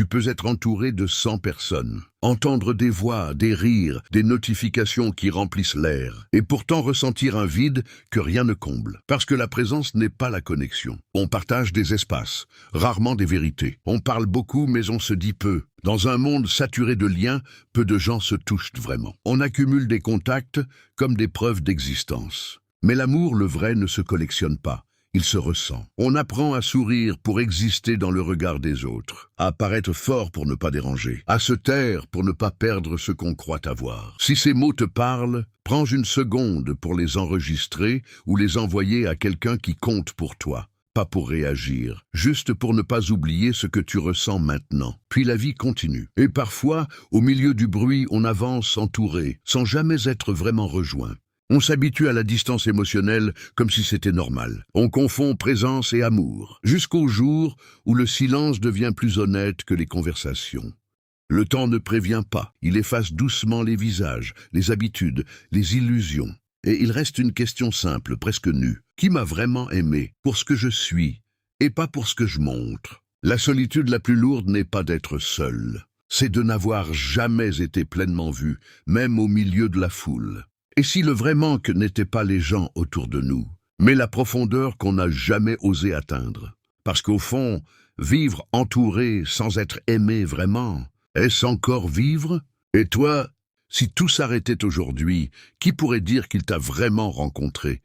Tu peux être entouré de 100 personnes, entendre des voix, des rires, des notifications qui remplissent l'air, et pourtant ressentir un vide que rien ne comble. Parce que la présence n'est pas la connexion. On partage des espaces, rarement des vérités. On parle beaucoup, mais on se dit peu. Dans un monde saturé de liens, peu de gens se touchent vraiment. On accumule des contacts comme des preuves d'existence. Mais l'amour, le vrai, ne se collectionne pas. Il se ressent. On apprend à sourire pour exister dans le regard des autres, à paraître fort pour ne pas déranger, à se taire pour ne pas perdre ce qu'on croit avoir. Si ces mots te parlent, prends une seconde pour les enregistrer ou les envoyer à quelqu'un qui compte pour toi. Pas pour réagir, juste pour ne pas oublier ce que tu ressens maintenant. Puis la vie continue. Et parfois, au milieu du bruit, on avance entouré, sans jamais être vraiment rejoint. On s'habitue à la distance émotionnelle comme si c'était normal. On confond présence et amour, jusqu'au jour où le silence devient plus honnête que les conversations. Le temps ne prévient pas, il efface doucement les visages, les habitudes, les illusions. Et il reste une question simple, presque nue. Qui m'a vraiment aimé pour ce que je suis et pas pour ce que je montre? La solitude la plus lourde n'est pas d'être seul, c'est de n'avoir jamais été pleinement vu, même au milieu de la foule. Et si le vrai manque n'était pas les gens autour de nous, mais la profondeur qu'on n'a jamais osé atteindre? Parce qu'au fond, vivre entouré sans être aimé vraiment, est-ce encore vivre? Et toi, si tout s'arrêtait aujourd'hui, qui pourrait dire qu'il t'a vraiment rencontré?